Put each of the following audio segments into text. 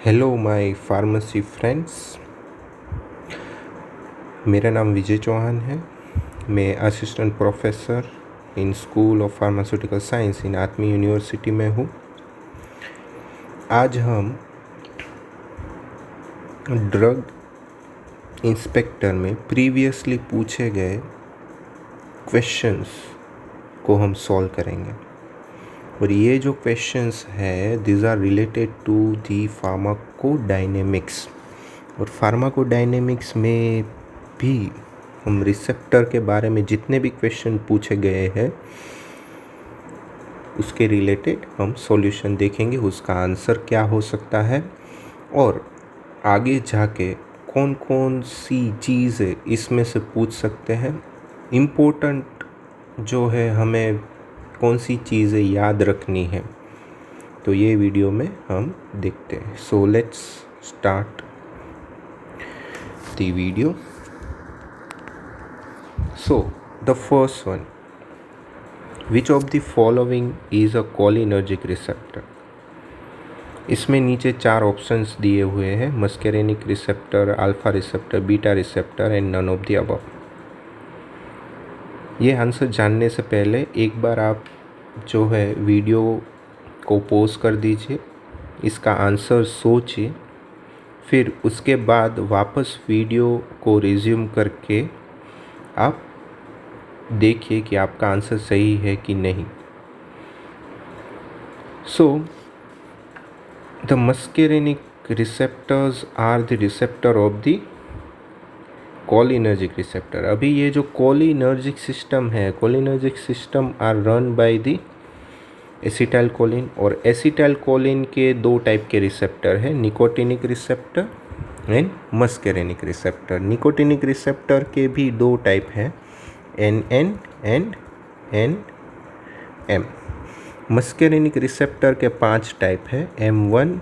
Hello my pharmacy friends. मेरा नाम विजय चौहान है। मैं assistant professor in school of pharmaceutical science in Atmiya university में हूँ। आज हम ड्रग इंस्पेक्टर में प्रीवियसली पूछे गए क्वेश्चंस को हम सॉल्व करेंगे और ये जो क्वेश्चंस है this are related to the pharmacodynamics. और फार्माकोडायनेमिक्स में भी हम रिसेप्टर के बारे में जितने भी क्वेश्चन पूछे गए हैं उसके रिलेटेड हम सॉल्यूशन देखेंगे, उसका आंसर क्या हो सकता है और आगे जाके कौन कौन सी चीज़ें इसमें से पूछ सकते हैं। इम्पोर्टेंट जो है हमें कौन सी चीज़ें याद रखनी है, तो ये वीडियो में हम देखते हैं। So let's start the video. So the first one, which of the following is a cholinergic receptor. इसमें नीचे 4 ऑप्शंस दिए हुए हैं, muscarinic receptor, alpha receptor, beta receptor and none of the above. ये आंसर जानने से पहले एक बार आप जो है वीडियो को पॉज कर दीजिए, इसका आंसर सोचिए, फिर उसके बाद वापस वीडियो को रिज्यूम करके आप देखिए कि आपका आंसर सही है कि नहीं। So the muscarinic receptors are the receptor of the cholinergic receptor. अभी ये जो कोलिनर्जिक सिस्टम है, cholinergic system are run by the acetyl choline, और एसिटाइल कोलिन के 2 टाइप के रिसेप्टर है, nicotinic receptor and muscarinic receptor. Nicotinic receptor के भी 2 टाइप हैं, NN and NM। Muscarinic receptor के 5 टाइप है, M1,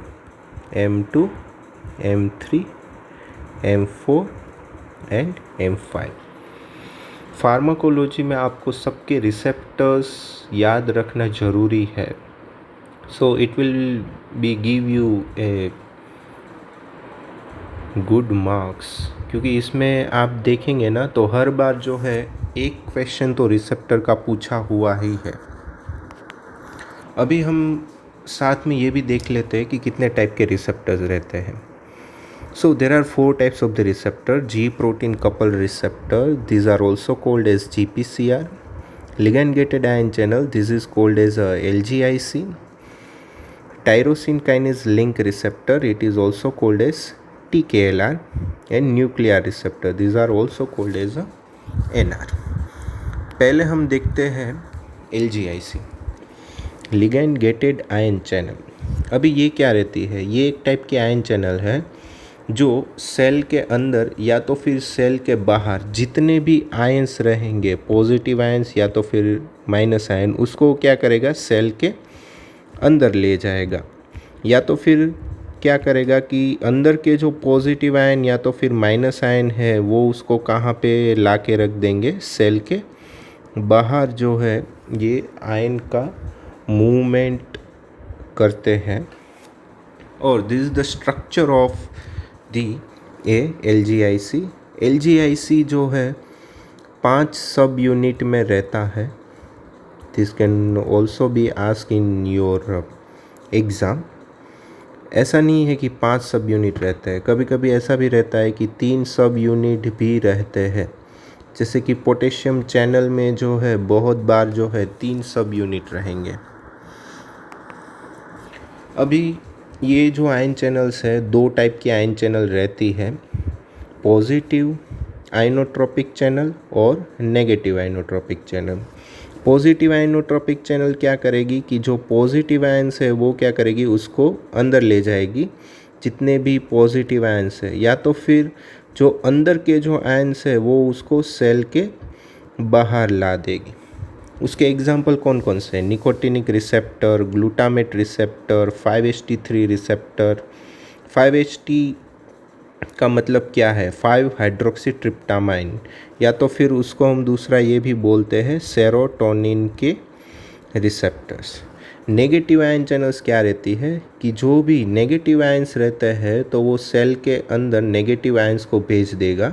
M2, M3, M4 and M5। Pharmacology में आपको सबके रिसेप्टर्स याद रखना ज़रूरी है। So it will be give U a good marks, क्योंकि इसमें आप देखेंगे ना तो हर बार जो है एक क्वेश्चन तो रिसेप्टर का पूछा हुआ ही है। अभी हम साथ में ये भी देख लेते हैं कि कितने टाइप के रिसेप्टर्स रहते हैं। So there are 4 types of the receptor: G protein coupled receptor, these are also called as GPCR. Ligand gated ion channel, this is called as LGIC. Tyrosine kinase link receptor, it is also called as TKLR. And nuclear receptor, these are also called as NR. पहले हम देखते हैं LGIC, ligand gated ion channel। अभी ये क्या रहती है, ये एक टाइप की आयन चैनल है जो सेल के अंदर या तो फिर सेल के बाहर जितने भी आयंस रहेंगे, पॉजिटिव आयंस या तो फिर माइनस आयन, उसको क्या करेगा, सेल के अंदर ले जाएगा, या तो फिर क्या करेगा कि अंदर के जो पॉजिटिव आयन या तो फिर माइनस आयन है वो उसको कहाँ पे ला के रख देंगे, सेल के बाहर जो है ये आयन का मूवमेंट करते हैं। और this is the structure of the LGIC। LGIC जो है 5 सब यूनिट में रहता है। This can also be ask in your exam. ऐसा नहीं है कि 5 सब यूनिट रहते हैं, कभी कभी ऐसा भी रहता है कि 3 सब यूनिट भी रहते हैं। जैसे कि पोटेशियम चैनल में जो है बहुत बार जो है 3 सब यूनिट रहेंगे। अभी ये जो आयन चैनल्स है, 2 टाइप की आयन चैनल रहती है, पॉजिटिव आइनोट्रोपिक चैनल और negative inotropic channel. Positive inotropic channel क्या करेगी कि जो पॉजिटिव आयंस है वो क्या करेगी, उसको अंदर ले जाएगी जितने भी पॉजिटिव आयंस है, या तो फिर जो अंदर के जो आयंस है वो उसको सेल के बाहर ला देगी। उसके एग्जाम्पल कौन कौन से हैं, nicotinic receptor, glutamate receptor, 5-HT3 receptor. 5-HT का मतलब क्या है, 5 हाइड्रोक्सी ट्रिप्टामाइन, या तो फिर उसको हम दूसरा ये भी बोलते हैं सेरोटोनिन के रिसेप्टर्स। नेगेटिव आयन चैनल्स क्या रहती है कि जो भी नेगेटिव आयंस रहते हैं तो वो सेल के अंदर नेगेटिव आयंस को भेज देगा,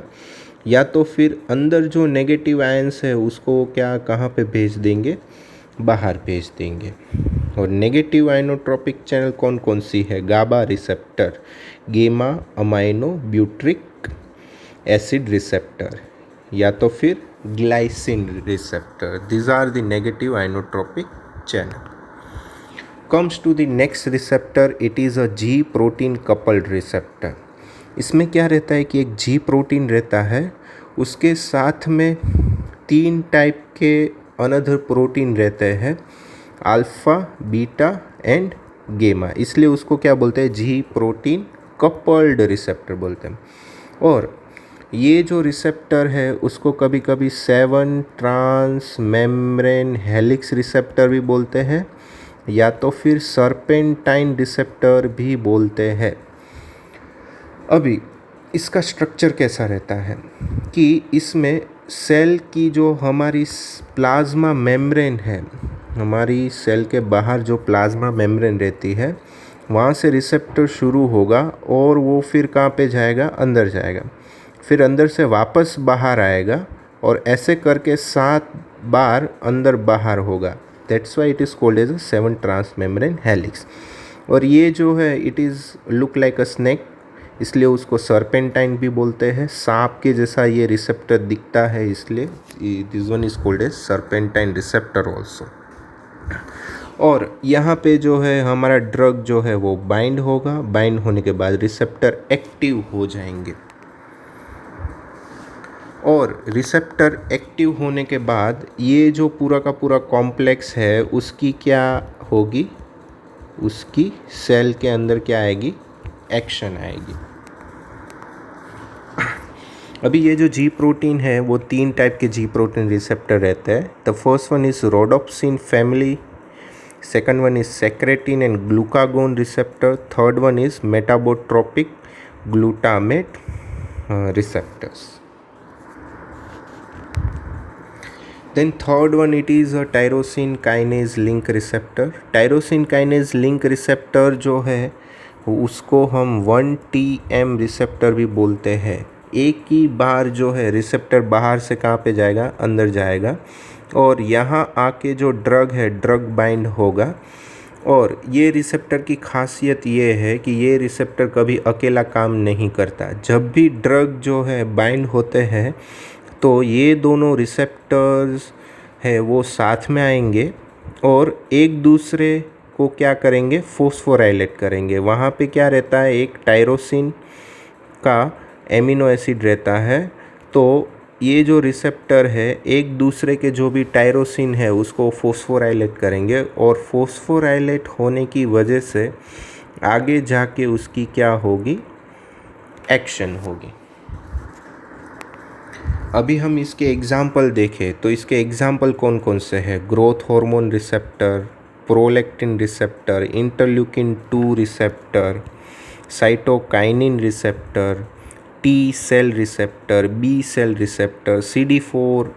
या तो फिर अंदर जो नेगेटिव आयंस है उसको क्या कहाँ पे भेज देंगे, बाहर भेज देंगे। और नेगेटिव आइनोट्रोपिक चैनल कौन कौन सी है? गाबा रिसेप्टर, गेमा अमाइनो ब्यूट्रिक एसिड रिसेप्टर, या तो फिर glycine receptor. These are the negative inotropic channel. Comes to the next receptor, it is a G protein coupled receptor. इसमें क्या रहता है कि एक G प्रोटीन रहता है, उसके साथ में 3 टाइप के अनदर प्रोटीन रहते हैं, अल्फ़ा, बीटा एंड गेमा, इसलिए उसको क्या बोलते हैं? G प्रोटीन कपल्ड रिसेप्टर बोलते हैं। और ये जो रिसेप्टर है उसको कभी कभी 7 ट्रांस मेम्ब्रेन हेलिक्स रिसेप्टर भी बोलते हैं, या तो फिर सर्पेंटाइन रिसेप्टर भी बोलते हैं। अभी इसका स्ट्रक्चर कैसा रहता है कि इसमें सेल की जो हमारी प्लाज्मा मेम्ब्रेन है, हमारी सेल के बाहर जो प्लाज्मा मेम्ब्रेन रहती है, वहाँ से रिसेप्टर शुरू होगा और वो फिर कहाँ पे जाएगा? अंदर जाएगा, फिर अंदर से वापस बाहर आएगा, और ऐसे करके 7 बार अंदर बाहर होगा। That's why it is called as 7 trans membrane helix. और ये जो है it is look like a snake, इसलिए उसको सर्पेंटाइन भी बोलते हैं। सांप के जैसा ये रिसेप्टर दिखता है, इसलिए this one is called as serpentine receptor also. और यहाँ पे जो है हमारा ड्रग जो है वो बाइंड होगा, बाइंड होने के बाद रिसेप्टर एक्टिव हो जाएंगे, और रिसेप्टर एक्टिव होने के बाद ये जो पूरा का पूरा कॉम्प्लेक्स है उसकी क्या होगी? उसकी सेल के अंदर क्या आएगी? एक्शन आएगी। अभी ये जो जी प्रोटीन है वो 3 टाइप के जी प्रोटीन रिसेप्टर रहते हैं। The first one is rhodopsin family, second one is secretin and glucagon receptor, third one is metabotropic glutamate receptors. Then third one, it is a tyrosine kinase link receptor. Tyrosine kinase link receptor जो है उसको हम 1TM receptor भी बोलते हैं। एक ही बार जो है रिसेप्टर बाहर से कहाँ पे जाएगा? अंदर जाएगा, और यहाँ आके जो ड्रग है ड्रग बाइंड होगा। और ये रिसेप्टर की खासियत ये है कि ये रिसेप्टर कभी अकेला काम नहीं करता। जब भी ड्रग जो है बाइंड होते हैं तो ये दोनों रिसेप्टर्स है वो साथ में आएंगे और एक दूसरे को क्या करेंगे? फोस्फोराइलेट करेंगे। वहाँ पे क्या रहता है? एक टायरोसिन का एमिनो एसिड रहता है, तो ये जो रिसेप्टर है एक दूसरे के जो भी टायरोसिन है उसको फोस्फोराइलेट करेंगे, और फोस्फोराइलेट होने की वजह से आगे जाके उसकी क्या होगी? एक्शन होगी। अभी हम इसके एग्जाम्पल देखें तो इसके एग्जाम्पल कौन कौन से हैं? Growth hormone receptor, prolactin receptor, interleukin 2 receptor, cytokinin receptor, T cell receptor, B cell receptor, CD4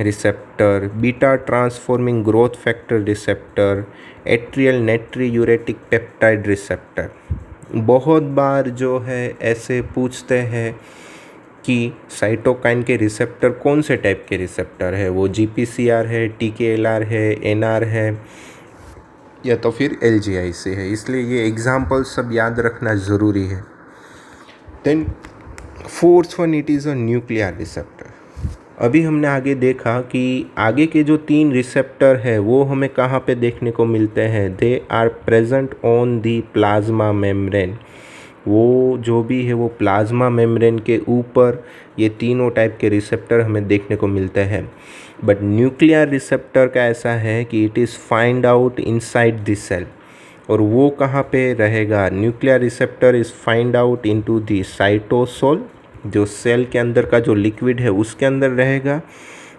receptor, beta transforming growth factor receptor, atrial natriuretic peptide receptor. बहुत बार जो है ऐसे पूछते हैं कि साइटोकाइन के रिसेप्टर कौन से टाइप के रिसेप्टर है? वो GPCR है, TKLR है, NR है, या तो फिर LGIC है। इसलिए ये एग्जाम्पल सब याद रखना ज़रूरी है। Then fourth one, it is a nuclear receptor. अभी हमने आगे देखा कि आगे के जो 3 रिसेप्टर है वो हमें कहाँ पे देखने को मिलते हैं? They are present on the plasma membrane. वो जो भी है वो प्लाज्मा मेम्ब्रेन के ऊपर ये तीनों टाइप के रिसेप्टर हमें देखने को मिलते हैं। बट न्यूक्लियर रिसेप्टर का ऐसा है कि it is find out inside the cell, और वो कहाँ पे रहेगा? Nuclear receptor is find out into the cytosol, जो सेल के अंदर का जो लिक्विड है उसके अंदर रहेगा,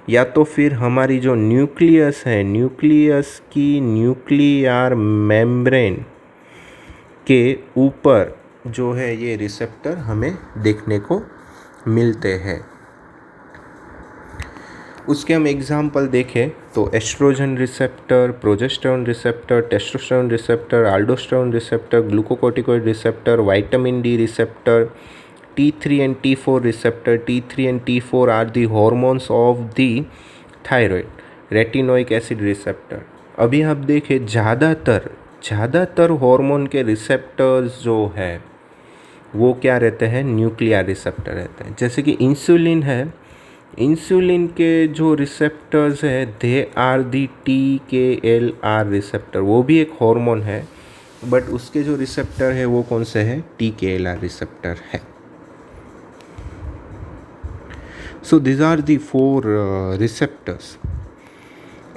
या तो फिर हमारी जो न्यूक्लियस है, न्यूक्लियस की न्यूक्लियर मेम्ब्रेन के ऊपर जो है ये रिसेप्टर हमें देखने को मिलते हैं। उसके हम एग्जाम्पल देखें तो estrogen receptor, progesterone receptor, testosterone receptor, aldosterone receptor, glucocorticoid receptor, vitamin D receptor, T3 and T4 receptor. T3 and T4 are the hormones of the thyroid. Retinoic acid receptor. अभी आप देखें ज़्यादातर हार्मोन के receptors जो है वो क्या रहते हैं, न्यूक्लियर रिसेप्टर रहते हैं. जैसे कि इंसुलिन है, इंसुलिन के जो रिसेप्टर्स है they are the TKLR receptor. वो भी एक हार्मोन है बट उसके जो रिसेप्टर है वो कौन से है, TKLR रिसेप्टर है. So these are the 4 receptors.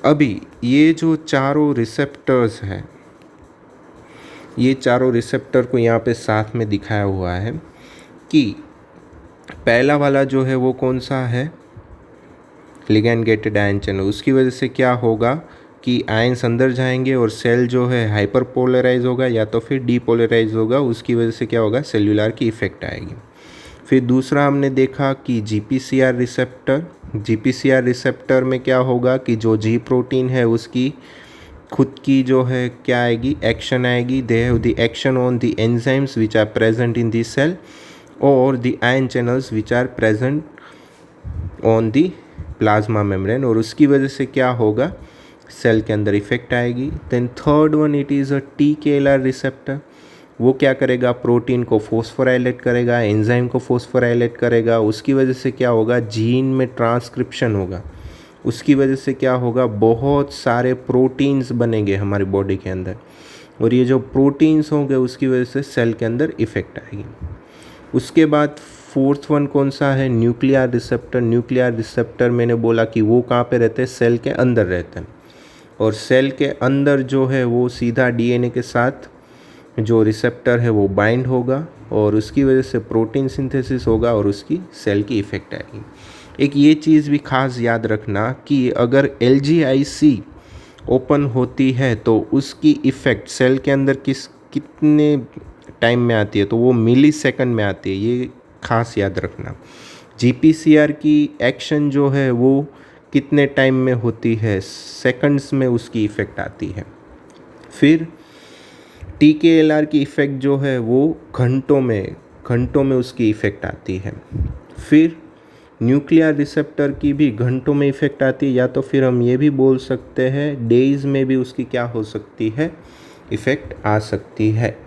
अभी ये जो चारों रिसेप्टर्स हैं, ये चारों रिसेप्टर को यहाँ पे साथ में दिखाया हुआ है कि पहला वाला जो है वो कौन सा है, लिगैंड गेटेड आयन चैनल. उसकी वजह से क्या होगा कि आयन्स अंदर जाएंगे और सेल जो है हाइपर पोलराइज होगा या तो फिर डीपोलराइज होगा. उसकी वजह से क्या होगा, सेल्यूलर की इफेक्ट आएगी. फिर दूसरा हमने देखा कि GPCR रिसेप्टर में क्या होगा कि जो G प्रोटीन है उसकी खुद की जो है क्या आएगी, एक्शन आएगी. They have the action on the enzymes which are present in the cell और the ion channels which are present on the plasma membrane. और उसकी वजह से क्या होगा, सेल के अंदर इफेक्ट आएगी. Then third one it is a TKLR receptor. वो क्या करेगा, प्रोटीन को फोस्फोराइलेट करेगा, एंजाइम को फोस्फोराइलेट करेगा. उसकी वजह से क्या होगा, जीन में ट्रांसक्रिप्शन होगा. उसकी वजह से क्या होगा, बहुत सारे प्रोटीन्स बनेंगे हमारी बॉडी के अंदर और ये जो प्रोटीन्स होंगे उसकी वजह से सेल के अंदर इफेक्ट आएगी. उसके बाद फोर्थ वन कौन सा है, न्यूक्लियर रिसेप्टर. न्यूक्लियर रिसेप्टर मैंने बोला कि वो कहाँ पे रहते हैं, सेल के अंदर रहते हैं. और सेल के अंदर जो है वो सीधा DNA के साथ जो रिसेप्टर है वो बाइंड होगा और उसकी वजह से प्रोटीन सिंथेसिस होगा और उसकी सेल की इफ़ेक्ट आएगी. एक ये चीज़ भी खास याद रखना कि अगर LGIC ओपन होती है तो उसकी इफ़ेक्ट सेल के अंदर कितने टाइम में आती है, तो वो मिली सेकंड में आती है. ये खास याद रखना. GPCR की एक्शन जो है वो कितने टाइम में होती है, सेकंड्स में उसकी इफ़ेक्ट आती है. फिर TKLR की इफ़ेक्ट जो है वो घंटों में उसकी इफ़ेक्ट आती है. फिर न्यूक्लियर रिसेप्टर की भी घंटों में इफ़ेक्ट आती है, या तो फिर हम ये भी बोल सकते हैं डेज़ में भी उसकी क्या हो सकती है, इफ़ेक्ट आ सकती है.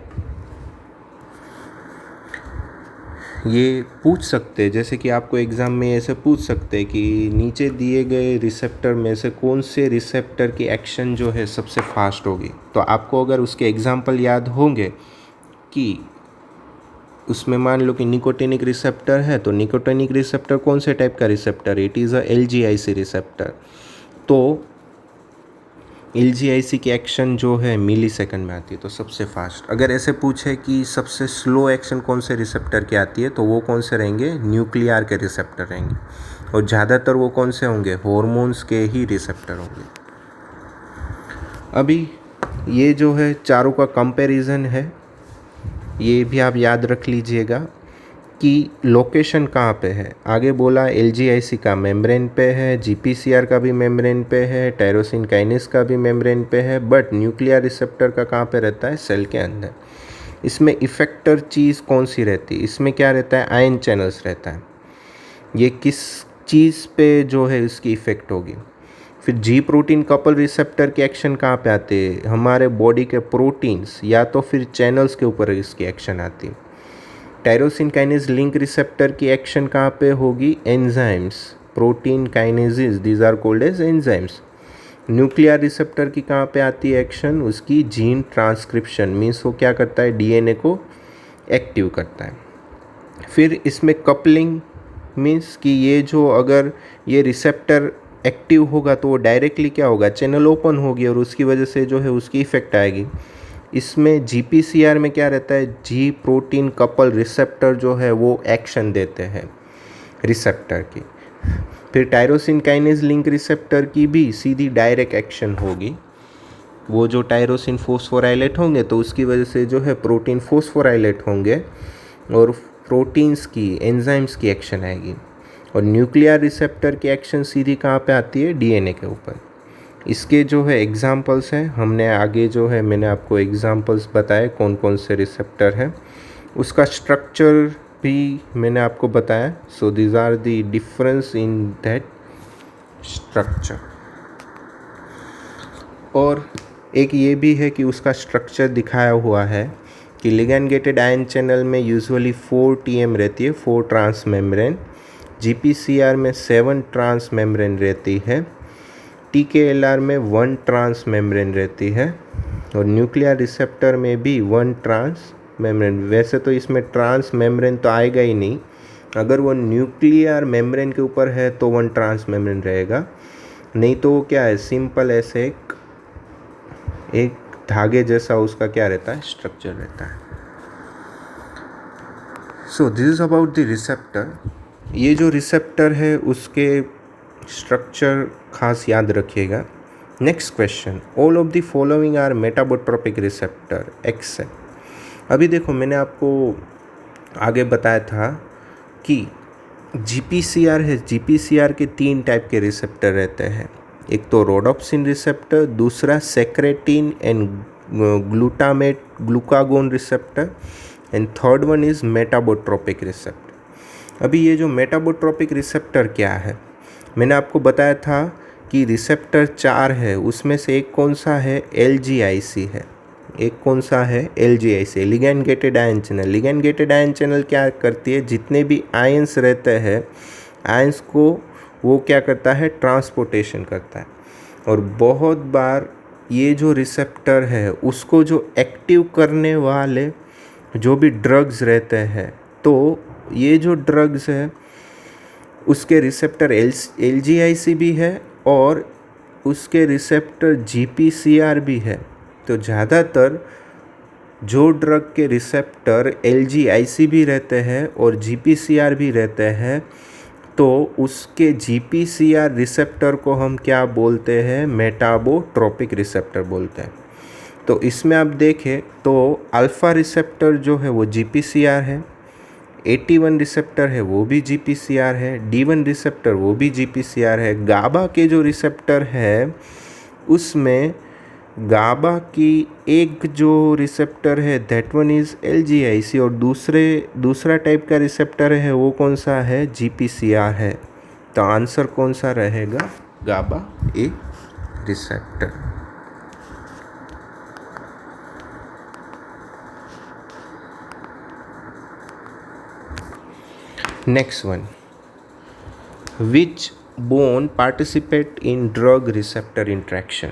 ये पूछ सकते हैं, जैसे कि आपको एग्ज़ाम में ऐसे पूछ सकते हैं कि नीचे दिए गए रिसेप्टर में से कौन से रिसेप्टर की एक्शन जो है सबसे फास्ट होगी. तो आपको अगर उसके एग्जाम्पल याद होंगे कि उसमें मान लो कि निकोटिनिक रिसेप्टर है, तो निकोटिनिक रिसेप्टर कौन से टाइप का रिसेप्टर है, it is a LGIC receptor. तो LGIC की एक्शन जो है मिली सेकंड में आती है, तो सबसे फास्ट. अगर ऐसे पूछे कि सबसे स्लो एक्शन कौन से रिसेप्टर की आती है, तो वो कौन से रहेंगे, न्यूक्लियर के रिसेप्टर रहेंगे. और ज़्यादातर वो कौन से होंगे, हार्मोन्स के ही रिसेप्टर होंगे. अभी ये जो है चारों का कंपैरिजन है, ये भी आप याद रख लीजिएगा कि लोकेशन कहाँ पे है. आगे बोला LGIC का मेम्ब्रेन पे है, GPCR का भी मेम्ब्रेन पे है, टायरोसिन काइनेस का भी मेम्ब्रेन पे है, बट न्यूक्लियर रिसेप्टर का कहाँ पे रहता है, सेल के अंदर. इसमें इफेक्टर चीज़ कौन सी रहती है, इसमें क्या रहता है, आयन चैनल्स रहता है. ये किस चीज़ पे जो है इसकी इफ़ेक्ट होगी. फिर G प्रोटीन कपल रिसेप्टर की एक्शन कहाँ पे आती है, हमारे बॉडी के प्रोटीन्स या तो फिर चैनल्स के ऊपर इसकी एक्शन आती है. टायरोसिन काइनेज लिंक रिसेप्टर की एक्शन कहाँ पे होगी, enzymes, protein kinases, these are called as enzymes. Nuclear receptor की कहाँ पे आती है एक्शन, उसकी जीन ट्रांसक्रिप्शन, मीन्स वो क्या करता है, DNA को एक्टिव करता है. फिर इसमें कपलिंग मीन्स कि ये जो अगर ये रिसेप्टर एक्टिव होगा तो वो डायरेक्टली क्या होगा, चैनल ओपन होगी और उसकी वजह से जो है उसकी इफ़ेक्ट आएगी. इसमें GPCR में क्या रहता है, G प्रोटीन कपल रिसेप्टर जो है वो एक्शन देते हैं रिसेप्टर की. फिर टायरोसिन काइनेज लिंक रिसेप्टर की भी सीधी डायरेक्ट एक्शन होगी. वो जो टायरोसिन फोस्फोराइलेट होंगे तो उसकी वजह से जो है प्रोटीन फोस्फोराइलेट होंगे और प्रोटीन्स की, एंजाइम्स की एक्शन आएगी. और न्यूक्लियर रिसेप्टर की एक्शन सीधी कहाँ पे आती है, डीएनए के ऊपर। इसके जो है एग्जांपल्स हैं, हमने आगे जो है मैंने आपको एग्जांपल्स बताए कौन कौन से रिसेप्टर हैं, उसका स्ट्रक्चर भी मैंने आपको बताया। So these are the difference in that structure. और एक ये भी है कि उसका स्ट्रक्चर दिखाया हुआ है कि लिगैंड गेटेड आयन चैनल में यूजुअली 4 TM रहती है, 4 ट्रांस मेम्ब्रेन। GPCR में 7 ट्रांस मेम्ब्रेन रहती है। TKLR में 1 ट्रांस मेम्ब्रेन रहती है। और न्यूक्लियर रिसेप्टर में भी 1 ट्रांस मेम्ब्रेन। वैसे तो इसमें ट्रांस मेम्ब्रेन तो आएगा ही नहीं, अगर वो न्यूक्लियर मेम्ब्रेन के ऊपर है तो 1 ट्रांस मेम्ब्रेन रहेगा, नहीं तो वो क्या है, सिंपल ऐसे एक धागे जैसा उसका क्या रहता है, स्ट्रक्चर रहता है। So this is about the receptor. ये जो रिसेप्टर है उसके स्ट्रक्चर खास याद रखिएगा। Next question, all of the following are metabotropic receptor except. अभी देखो मैंने आपको आगे बताया था कि GPCR है, GPCR के 3 टाइप के रिसेप्टर रहते हैं। एक तो रोडोप्सिन रिसेप्टर, दूसरा secretin and glucagon receptor, and third one is metabotropic receptor. अभी ये जो मेटाबोट्रोपिक रिसेप्टर क्या है, मैंने आपको बताया था कि रिसेप्टर 4 है, उसमें से एक कौन सा है, LGIC है। एक कौन सा है, LGIC, ligand gated ion channel. Ligand gated ion channel क्या करती है, जितने भी आयंस रहते हैं, आयंस को वो क्या करता है, ट्रांसपोर्टेशन करता है। और बहुत बार ये जो रिसेप्टर है उसको जो एक्टिव करने वाले जो भी ड्रग्स रहते हैं, तो ये जो ड्रग्स है उसके रिसेप्टर LGIC भी है और उसके रिसेप्टर GPCR भी है। तो ज़्यादातर जो ड्रग के रिसेप्टर LGIC भी रहते हैं और GPCR भी रहते हैं, तो उसके GPCR रिसेप्टर को हम क्या बोलते हैं, मेटाबोट्रोपिक रिसेप्टर बोलते हैं। तो इसमें आप देखें तो अल्फ़ा रिसेप्टर जो है वो GPCR है, 81 रिसेप्टर है वो भी GPCR है, D1 रिसेप्टर वो भी GPCR है। गाबा के जो रिसेप्टर है उसमें गाबा की एक जो रिसेप्टर है दैट वन इज़ LGIC और दूसरा टाइप का रिसेप्टर है वो कौन सा है, GPCR है। तो आंसर कौन सा रहेगा, GABA A receptor. Next one, which one participate in drug receptor interaction.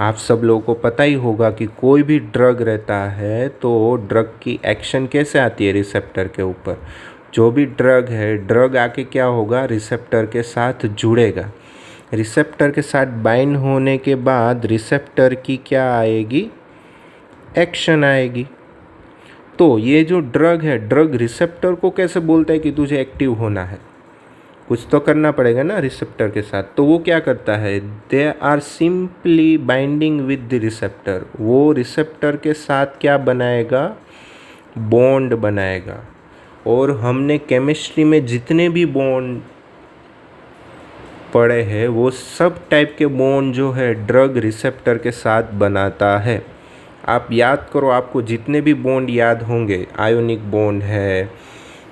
आप सब लोगों को पता ही होगा कि कोई भी ड्रग रहता है तो ड्रग की एक्शन कैसे आती है, रिसेप्टर के ऊपर। जो भी ड्रग है, ड्रग आके क्या होगा, रिसेप्टर के साथ जुड़ेगा। रिसेप्टर के साथ बाइंड होने के बाद रिसेप्टर की क्या आएगी, एक्शन आएगी। तो ये जो ड्रग है, ड्रग रिसेप्टर को कैसे बोलता है कि तुझे एक्टिव होना है, कुछ तो करना पड़ेगा ना रिसेप्टर के साथ। तो वो क्या करता है, they are simply binding with the receptor. वो रिसेप्टर के साथ क्या बनाएगा, बॉन्ड बनाएगा। और हमने केमिस्ट्री में जितने भी बॉन्ड पढ़े हैं वो सब टाइप के बॉन्ड जो है ड्रग रिसेप्टर के साथ बनाता है। आप याद करो, आपको जितने भी बॉन्ड याद होंगे, आयोनिक बॉन्ड है,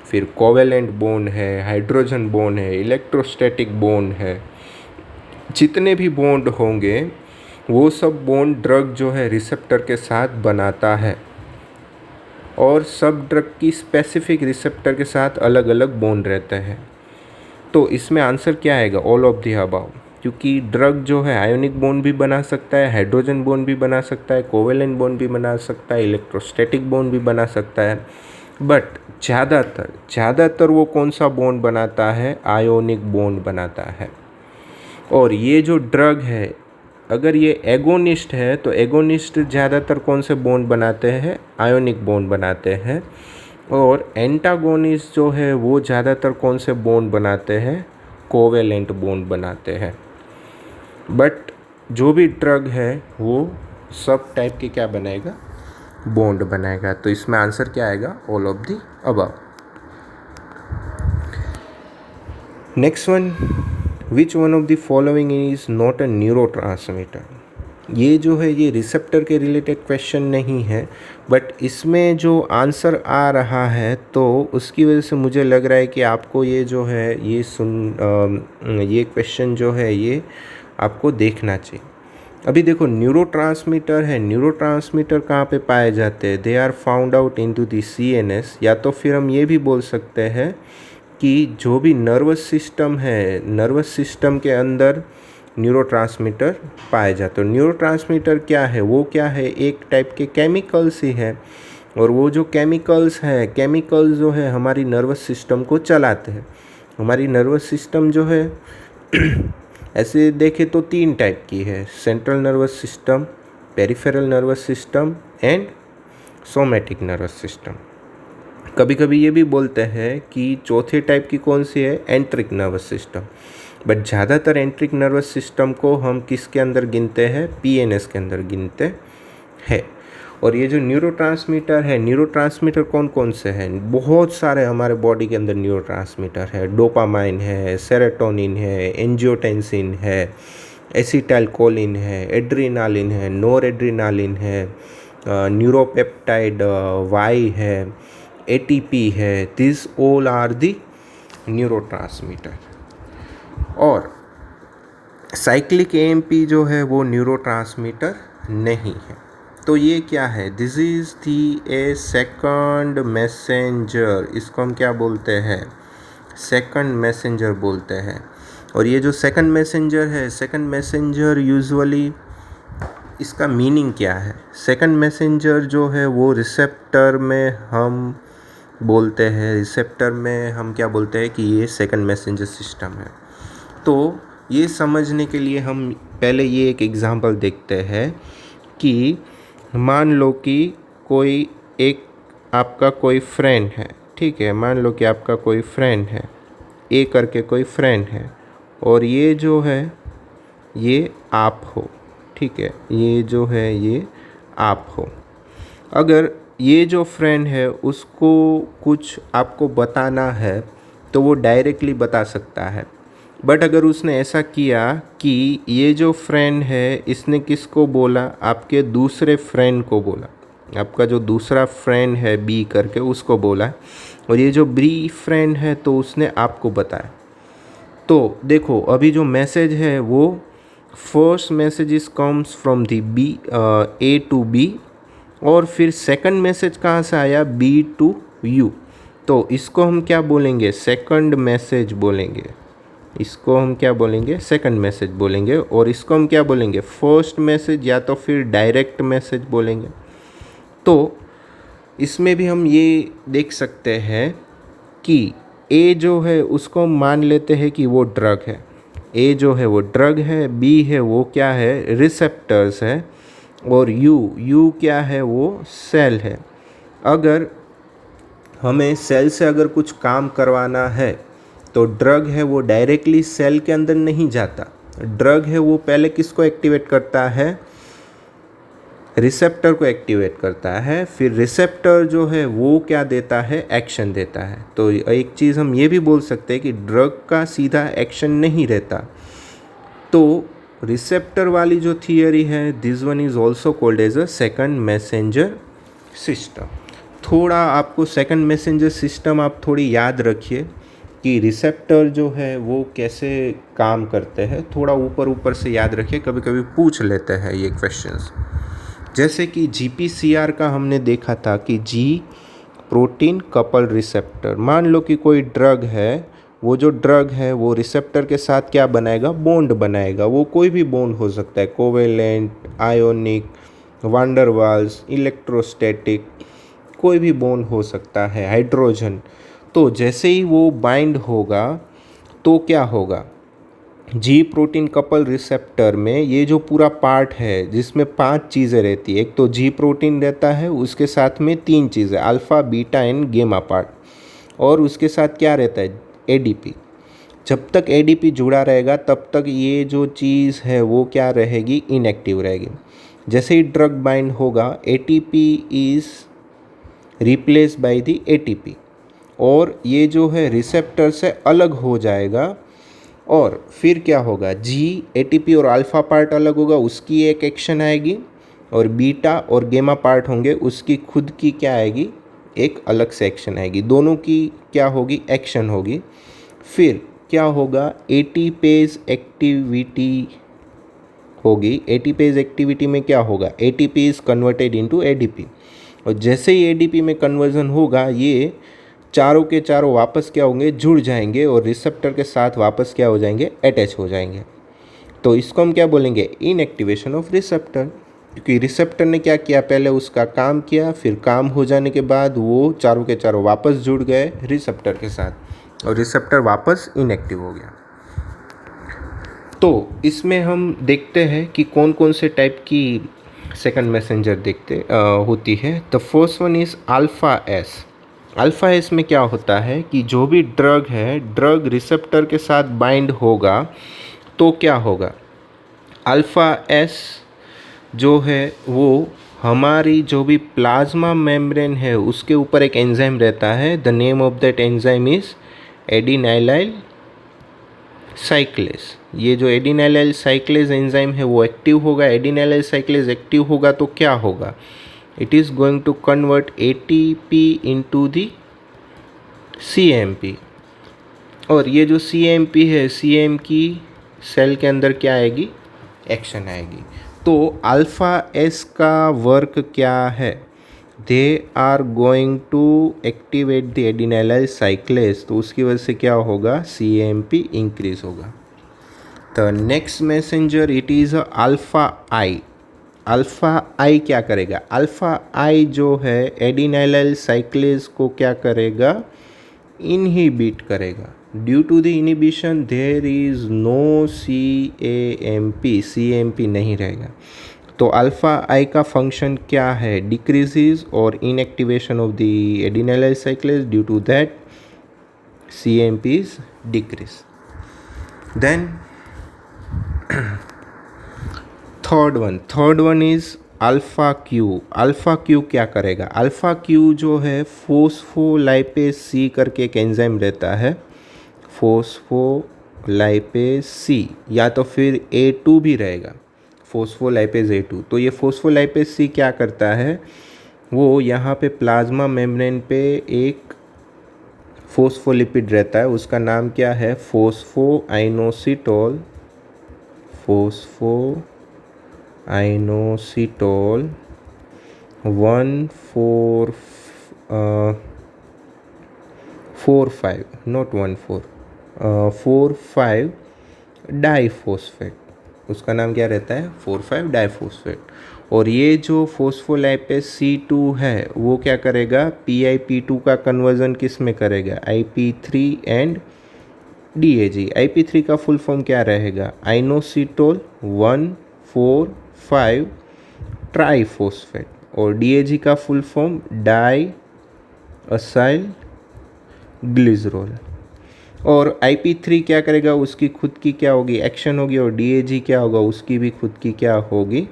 फिर कोवेलेंट बॉन्ड है, हाइड्रोजन बॉन्ड है, इलेक्ट्रोस्टैटिक बॉन्ड है, जितने भी बॉन्ड होंगे वो सब बॉन्ड ड्रग जो है रिसेप्टर के साथ बनाता है। और सब ड्रग की स्पेसिफिक रिसेप्टर के साथ अलग अलग बॉन्ड रहते हैं। तो इसमें आंसर क्या आएगा, ऑल ऑफ द अबव। क्योंकि ड्रग जो है आयोनिक बॉन्ड भी बना सकता है, हाइड्रोजन बॉन्ड भी बना सकता है, कोवेलेंट बॉन्ड भी बना सकता है, इलेक्ट्रोस्टैटिक बॉन्ड भी बना सकता है। बट ज़्यादातर वो कौन सा बॉन्ड बनाता है, आयोनिक बॉन्ड बनाता है। और ये जो ड्रग है, अगर ये एगोनिस्ट है तो एगोनिस्ट ज़्यादातर कौन से बॉन्ड बनाते हैं, आयोनिक बॉन्ड बनाते हैं। और एंटागोनिस्ट जो है वो ज़्यादातर कौन से बॉन्ड बनाते हैं, कोवेलेंट बॉन्ड बनाते हैं। बट जो भी ड्रग है वो सब टाइप के क्या बनाएगा, बॉन्ड बनाएगा। तो इसमें आंसर क्या आएगा, all of the above. Next one, which one of the following is not a neurotransmitter. ये जो है ये रिसेप्टर के रिलेटेड क्वेश्चन नहीं है, बट इसमें जो आंसर आ रहा है तो उसकी वजह से मुझे लग रहा है कि आपको ये जो है ये ये क्वेश्चन जो है ये आपको देखना चाहिए। अभी देखो न्यूरोट्रांसमीटर है, न्यूरोट्रांसमीटर कहाँ पे पाए जाते हैं? They are found out into the CNS, या तो फिर हम ये भी बोल सकते हैं कि जो भी नर्वस सिस्टम है, नर्वस सिस्टम के अंदर न्यूरोट्रांसमीटर पाए जाते हैं। न्यूरोट्रांसमीटर क्या है? वो क्या है? एक टाइप के केमिकल्स ही है, और वो जो केमिकल्स हैं, केमिकल्स जो है हमारी नर्वस सिस्टम को चलाते हैं। हमारी नर्वस सिस्टम जो है ऐसे देखे तो 3 टाइप की है: central nervous system, peripheral nervous system and somatic nervous system. कभी कभी ये भी बोलते हैं कि चौथे टाइप की कौन सी है? एंट्रिक नर्वस सिस्टम। बट ज़्यादातर एंट्रिक नर्वस सिस्टम को हम किसके अंदर गिनते हैं? PNS के अंदर गिनते हैं। और ये जो न्यूरोट्रांसमीटर है, न्यूरोट्रांसमीटर कौन कौन से हैं? बहुत सारे हमारे बॉडी के अंदर न्यूरोट्रांसमीटर है। डोपामाइन है, सेरोटोनिन है, एंजियोटेंसिन है, एसिटाइलकोलिन है, एड्रीनालिन है, नोरेड्रीनालिन है, न्यूरोपेप्टाइड वाई है, ATP है। This all are the neurotransmitter. और साइक्लिक AMP जो है वो न्यूरोट्रांसमीटर नहीं है। तो ये क्या है? This is the A second messenger. इसको हम क्या बोलते हैं? सेकंड मैसेंजर बोलते हैं। और ये जो सेकंड मैसेंजर है, सेकंड मैसेंजर यूजुअली इसका मीनिंग क्या है? सेकंड मैसेंजर जो है वो रिसेप्टर में हम बोलते हैं, रिसेप्टर में हम क्या बोलते हैं कि ये सेकंड मैसेंजर सिस्टम है। तो ये समझने के लिए हम पहले ये एक एग्जांपल देखते हैं कि मान लो कि कोई एक आपका कोई फ्रेंड है, ठीक है? मान लो कि आपका कोई फ्रेंड है, A करके कोई फ्रेंड है, और ये जो है ये आप हो, ठीक है? ये जो है ये आप हो। अगर ये जो फ्रेंड है उसको कुछ आपको बताना है तो वो डायरेक्टली बता सकता है। बट अगर उसने ऐसा किया कि ये जो फ्रेंड है इसने किसको बोला? आपके दूसरे फ्रेंड को बोला। आपका जो दूसरा फ्रेंड है B करके उसको बोला, और ये जो B फ्रेंड है तो उसने आपको बताया। तो देखो अभी जो मैसेज है वो first message comes from the A to B, और फिर सेकंड मैसेज कहाँ से आया? B to U। तो इसको हम क्या बोलेंगे? सेकंड मैसेज बोलेंगे। इसको हम क्या बोलेंगे? सेकंड मैसेज बोलेंगे। और इसको हम क्या बोलेंगे? फर्स्ट मैसेज या तो फिर डायरेक्ट मैसेज बोलेंगे। तो इसमें भी हम ये देख सकते हैं कि A जो है उसको हम मान लेते हैं कि वो ड्रग है। A जो है वो ड्रग है, B है वो क्या है? रिसेप्टर्स है, और U क्या है? वो सेल है। अगर हमें सेल से अगर कुछ काम करवाना है तो ड्रग है वो डायरेक्टली सेल के अंदर नहीं जाता। ड्रग है वो पहले किसको एक्टिवेट करता है? रिसेप्टर को एक्टिवेट करता है। फिर रिसेप्टर जो है वो क्या देता है? एक्शन देता है। तो एक चीज़ हम ये भी बोल सकते हैं कि ड्रग का सीधा एक्शन नहीं रहता। तो रिसेप्टर वाली जो थियरी है, this one is also called as a second messenger system. थोड़ा आपको सेकंड मैसेंजर सिस्टम आप थोड़ी याद रखिए कि रिसेप्टर जो है वो कैसे काम करते हैं। थोड़ा ऊपर ऊपर से याद रखिए, कभी कभी पूछ लेते हैं ये क्वेश्चंस। जैसे कि GPCR का हमने देखा था कि G प्रोटीन कपल रिसेप्टर। मान लो कि कोई ड्रग है, वो जो ड्रग है वो रिसेप्टर के साथ क्या बनाएगा? बॉन्ड बनाएगा। वो कोई भी बॉन्ड हो सकता है, covalent, ionic, van der Waals, electrostatic, कोई भी बॉन्ड हो सकता है, हाइड्रोजन। तो जैसे ही वो बाइंड होगा तो क्या होगा? G प्रोटीन कपल रिसेप्टर में ये जो पूरा पार्ट है जिसमें 5 चीज़ें रहती है, एक तो G प्रोटीन रहता है, उसके साथ में 3 चीज़ें अल्फ़ा, बीटा एंड गेमा पार्ट, और उसके साथ क्या रहता है? ADP। जब तक ADP जुड़ा रहेगा तब तक ये जो चीज़ है वो क्या रहेगी? इनएक्टिव रहेगी। जैसे ही ड्रग बाइंड होगा ATP is replace by the ATP, और ये जो है रिसेप्टर से अलग हो जाएगा और फिर क्या होगा, जी एटीपी और अल्फ़ा पार्ट अलग होगा, उसकी एक एक्शन आएगी, और बीटा और गेमा पार्ट होंगे, उसकी खुद की क्या आएगी, एक अलग से एक्शन आएगी, दोनों की क्या होगी, एक्शन होगी। फिर क्या होगा, एटीपेज एक्टिविटी होगी। एटीपेज एक्टिविटी में क्या होगा, ATP is converted into ADP, और जैसे ही एडीपी में कन्वर्जन होगा ये चारों के चारों वापस क्या होंगे, जुड़ जाएंगे और रिसेप्टर के साथ वापस क्या हो जाएंगे, अटैच हो जाएंगे। तो इसको हम क्या बोलेंगे, इनएक्टिवेशन ऑफ रिसेप्टर, क्योंकि रिसेप्टर ने क्या किया, पहले उसका काम किया, फिर काम हो जाने के बाद वो चारों के चारों वापस जुड़ गए रिसेप्टर के साथ और रिसेप्टर वापस इनएक्टिव हो गया। तो इसमें हम देखते हैं कि कौन कौन से टाइप की सेकंड मैसेंजर होती है। The first one is alpha S. Alpha S में क्या होता है कि जो भी ड्रग है, ड्रग रिसेप्टर के साथ बाइंड होगा तो क्या होगा, अल्फ़ा एस जो है वो हमारी जो भी प्लाज्मा मेम्ब्रेन है उसके ऊपर एक एंजाइम रहता है। The name of that enzyme is adenylyl cyclase. ये जो एडिनाइलाइल साइक्लेज एंजाइम है वो एक्टिव होगा। एडिनाइलाइल साइक्लेज एक्टिव होगा तो क्या होगा, it is going to convert ATP into the cAMP, और ये जो सीएमपी है, सीएम की सेल के अंदर क्या आएगी, एक्शन आएगी। तो अल्फ़ा एस का वर्क क्या है, they are going to activate the adenylyl cyclase, तो उसकी वजह से क्या होगा, सीएमपी इंक्रीज होगा। The next messenger it is alpha i. Alpha i क्या करेगा, अल्फ़ा आई जो है एडिनाइलाइल साइक्लेज को क्या करेगा, इनहिबिट करेगा। Due to the inhibition there is no cAMP, cAMP नहीं रहेगा। तो अल्फ़ा आई का फंक्शन क्या है, डिक्रीजेज और inactivation of the adenylyl cyclase, due to that cAMP is decrease. Then third one is alpha q. Alpha q क्या करेगा, alpha Q जो है फोस्फोलाइपेज सी करके एक एंजाइम रहता है, फोस्फोलाइपेज सी, या तो फिर A2 भी रहेगा, फोस्फोलाइपेज A2। तो ये फोस्फोलाइपेज सी क्या करता है, वो यहाँ पे प्लाज्मा मेम्ब्रेन पे एक फोस्फोलिपिड रहता है, उसका नाम क्या है, फोस्फोआइनोसिटोल, फोस्फोआइनोसिटोल 1,4,5 नॉट 1,4 डाइफोस्फेट, उसका नाम क्या रहता है, 4,5 डाइफोस्फेट। और ये जो फोस्फोलाइपेज C2 है वो क्या करेगा, PIP2 का कन्वर्जन किस में करेगा, IP3 एंड DAG। IP3 का फुल फॉर्म क्या रहेगा, आइनोसिटोल 1,4,5 ट्राइफोस्फेट, और DAG का full form diacyl glycerol. और IP3 क्या करेगा, उसकी खुद की क्या होगी, एक्शन होगी, और DAG क्या होगा, उसकी भी खुद की क्या होगी,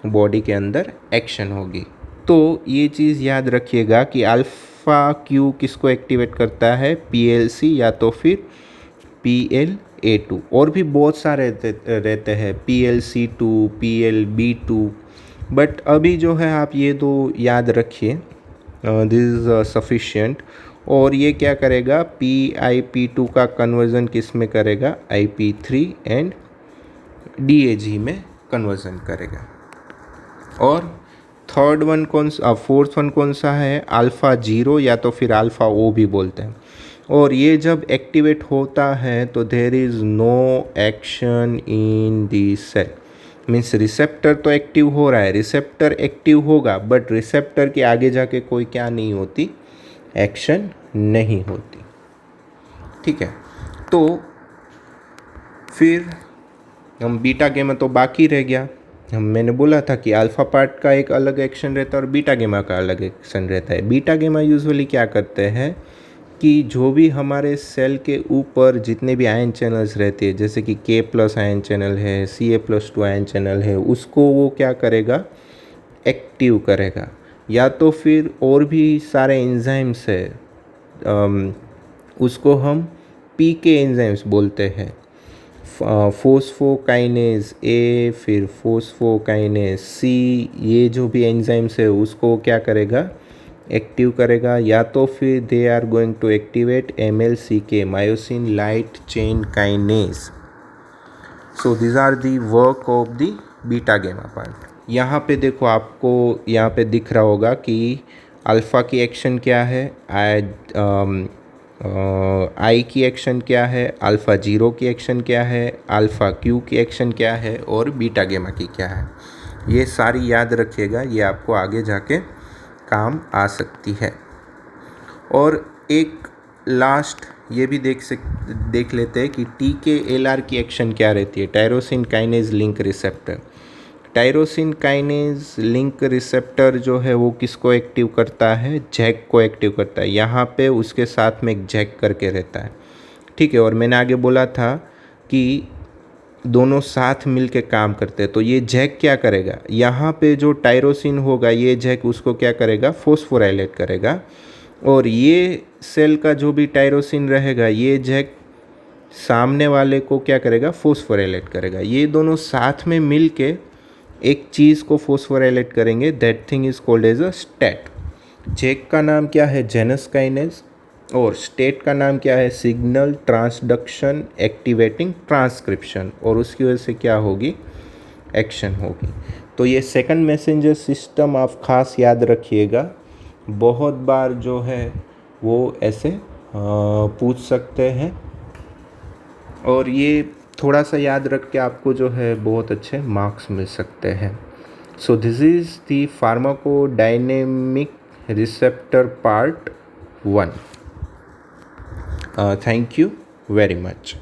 बॉडी के अंदर एक्शन होगी। तो ये चीज़ याद रखिएगा कि अल्फ़ा क्यू किसको एक्टिवेट करता है, PLC या तो फिर PLA2, और भी बहुत सारे रहते हैं, PLC2, PLB2, बट अभी जो है आप ये दो याद रखिए, दिस इज़ सफिशिएंट। और ये क्या करेगा, PIP2 का कन्वर्जन किस में करेगा, IP3 एंड DAG में कन्वर्जन करेगा। और फोर्थ वन कौन सा है, अल्फ़ा 0 या तो फिर अल्फ़ा O भी बोलते हैं। और ये जब एक्टिवेट होता है तो there is no action in the cell, means receptor तो एक्टिव हो रहा है, रिसेप्टर एक्टिव होगा बट रिसेप्टर के आगे जाके कोई क्या नहीं होती, एक्शन नहीं होती। ठीक है, तो फिर हम बीटा गेमा तो बाकी रह गया। मैंने बोला था कि अल्फ़ा पार्ट का एक अलग एक्शन रहता है और बीटा गेमा का अलग एक्शन रहता है। बीटा गेमा यूजुअली क्या करते हैं कि जो भी हमारे सेल के ऊपर जितने भी आयन चैनल्स रहते हैं, जैसे कि K+ आयन चैनल है, Ca+2 आयन चैनल है, उसको वो क्या करेगा, एक्टिव करेगा। या तो फिर और भी सारे एंजाइम्स है, उसको हम PK एंजाइम्स बोलते हैं, फोस्फोकाइनेज ए, फिर फोस्फोकाइनेज सी, ये जो भी एंजाइम्स है उसको क्या करेगा, एक्टिव करेगा, या तो फिर they are going to activate MLCK, myosin light chain kinase. So these are the work of the beta gamma part. यहाँ पे देखो, आपको यहाँ पे दिख रहा होगा कि अल्फ़ा की एक्शन क्या है, आई की एक्शन क्या है, अल्फ़ा जीरो की एक्शन क्या है, अल्फ़ा क्यू की एक्शन क्या है, और बीटा गेमा की क्या है. ये सारी याद रखिएगा, ये आपको आगे जाके काम आ सकती है. और एक लास्ट ये भी देख लेते हैं कि TKLR की एक्शन क्या रहती है, tyrosine kinase link receptor. Tyrosine kinase link receptor जो है वो किसको एक्टिव करता है, जैक को एक्टिव करता है. यहाँ पे उसके साथ में एक जैक करके रहता है, ठीक है. और मैंने आगे बोला था कि दोनों साथ मिल के काम करते हैं. तो ये जैक क्या करेगा, यहाँ पे जो टायरोसिन होगा ये जैक उसको क्या करेगा, फोस्फोराइलेट करेगा. और ये सेल का जो भी टायरोसिन रहेगा ये जैक सामने वाले को क्या करेगा, फोस्फोराइलेट करेगा. ये दोनों साथ में मिल के एक चीज़ को फोस्फोराइलेट करेंगे. That thing is called as a state. JAK का नाम क्या है, जेनस काइनेज, और स्टेट का नाम क्या है, सिग्नल ट्रांसडक्शन एक्टिवेटिंग ट्रांसक्रिप्शन. और उसकी वजह से क्या होगी, एक्शन होगी. तो ये सेकंड मैसेंजर सिस्टम आप खास याद रखिएगा, बहुत बार जो है वो ऐसे पूछ सकते हैं. और ये थोड़ा सा याद रख के आपको जो है बहुत अच्छे मार्क्स मिल सकते हैं. So this is the pharmacodynamic receptor part 1. Thank you very much.